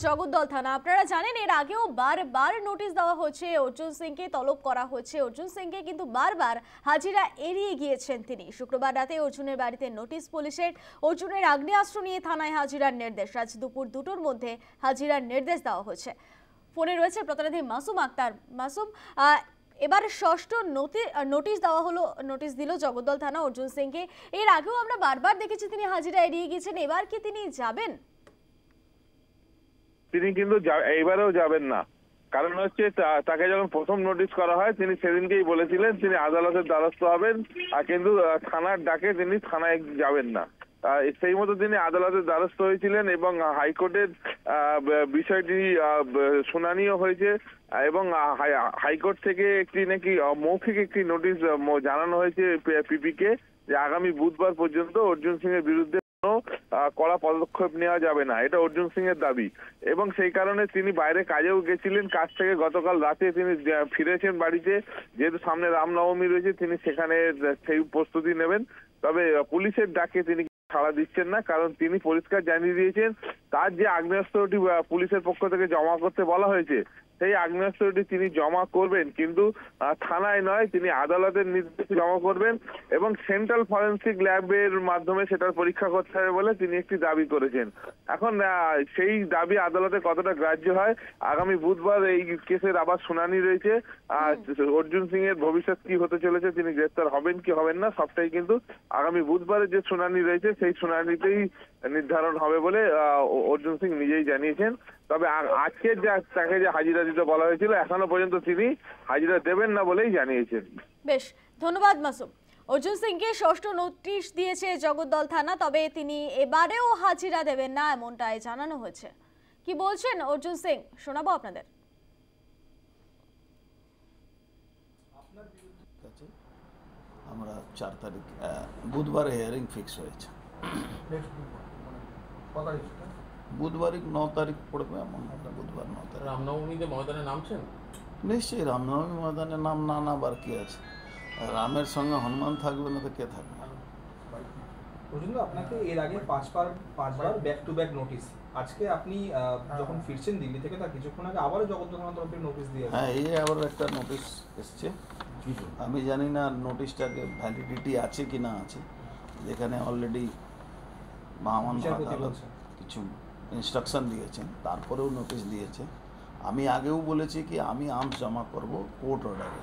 জগদ্দল থানা। আপনারা জানেন এর আগেও বারবার নোটিশ দেওয়া হচ্ছে, অর্জুন সিংকে তলব করা হচ্ছে। অর্জুন সিংকে কিন্তু বারবার হাজিরা এড়িয়ে গিয়েছেন তিনি। শুক্রবার রাতে অর্জুনের বাড়িতে নোটিশ পুলিশের। অর্জুনের আগ্নেয়াস্ত্র নিয়ে থানায় হাজিরার নির্দেশ। আজ দুপুর 2টোর মধ্যে হাজিরার নির্দেশ দেওয়া হয়েছে। ফোনে রয়েছে প্রতিনিধি মাসুম আক্তার। মাসুম, এবার ষষ্ঠ নোটিশ দেওয়া হলো, নোটিশ দিল জগদ্দল থানা অর্জুন সিংকে। এর আগেও আমরা বারবার দেখেছি তিনি হাজিরা এড়িয়ে গিয়েছেন, এবার কি তিনি যাবেন? তিনি কিন্তু এবারেও যাবেন না। কারণ হচ্ছে তাকে যখন প্রথম নোটিশ করা হয় তিনি সেদিনকেই বলেছিলেন তিনি আদালতের দ্বারস্থ হবেন, আর কিন্তু থানার ডাকে তিনি থানায় যাবেন না। সেই মতো তিনি আদালতের দ্বারস্থ হয়েছিলেন এবং হাইকোর্টের বিষয়টি শুনানিও হয়েছে এবং হাইকোর্ট থেকে একটি নাকি মৌখিক একটি নোটিশ জানানো হয়েছে পিপিকে যে আগামী বুধবার পর্যন্ত অর্জুন সিং এর বিরুদ্ধে কড়া পদক্ষেপ নেওয়া যাবে না, এটা অর্জুন সিং এর দাবি। এবং সেই কারণে তিনি বাইরে কাজেও গেছিলেন, কাজ থেকে গতকাল রাতে তিনি ফিরেছেন বাড়িতে। যেহেতু সামনে রামনবমী রয়েছে তিনি সেখানে সেই প্রস্তুতি নেবেন। তবে পুলিশের ডাকে তিনি ছাড়া দিচ্ছেন না, কারণ তিনি পরিষ্কার জানিয়ে দিয়েছেন তার যে আগ্নেয়াস্ত্রটি পুলিশের পক্ষ থেকে জমা করতে বলা হয়েছে সেই আগ্নেয়াস্ত্রটি তিনি জমা করবেন, কিন্তু থানায় নয়, তিনি আদালতের নির্দেশে জমা করবেন এবং সেন্ট্রাল ফরেন্সিক ল্যাবের মাধ্যমে সেটার পরীক্ষা করতে হবে বলে তিনি একটি দাবি করেছেন। এখন সেই দাবি আদালতে কতটা গ্রাহ্য হয়, আগামী বুধবার এই কেসের আবার শুনানি রয়েছে। অর্জুন সিং এর ভবিষ্যৎ কি হতে চলেছে, তিনি গ্রেফতার হবেন কি হবেন না, সবটাই কিন্তু আগামী বুধবারের যে শুনানি রয়েছে সেই শুনানিতেই নির্ধারণ হবে বলে অর্জুন সিং নিজেই জানিয়েছেন। তবে আজকের তাকে যে হাজিরা দিতে বলা হয়েছিল এখনো পর্যন্ত তিনি হাজিরা দেবেন না বলেই জানিয়েছেন। বেশ, ধন্যবাদ মাসুম। অর্জুন সিংকে ষষ্ঠ নোটিশ দিয়েছে জগদ্দল থানা, তবে তিনি এবারেও হাজিরা দেবেন না এমনটাই জানানো হয়েছে। কি বলছেন অর্জুন সিং শোনাবো আপনাদের। আমরা 4 তারিখ বুধবারে হিয়ারিং ফিক্স হয়েছে। বুধবারই 9 তারিখ পড়বে, এমন বুধবার 9 তারিখ। রামনবমীতে ময়দানে নামছেন? নিশ্চয়ই রামনবমী ময়দানে নাম না নাবার কি আছে, রামের সঙ্গে হনুমান থাকবে না তো কে থাকবে। আপনাকে এর আগে পাঁচবার ব্যাক টু ব্যাক নোটিশ, আজকে আপনি যখন ফিরছেন দিল্লি থেকে তার কিছুক্ষণ আগে আবারও জগদ্দল থানার তরফে নোটিশ দিয়ে। হ্যাঁ, এই আবার একটা নোটিশ এসছে। আমি জানি না নোটিশটাকে ভ্যালিডিটি আছে কি না আছে, যেখানে অলরেডি মহামান্য আদালত কিছু ইনস্ট্রাকশন দিয়েছেন, তারপরেও নোটিশ দিয়েছে। আমি আগেও বলেছি কি আমি আর্মস জমা করব কোর্ট অর্ডারে।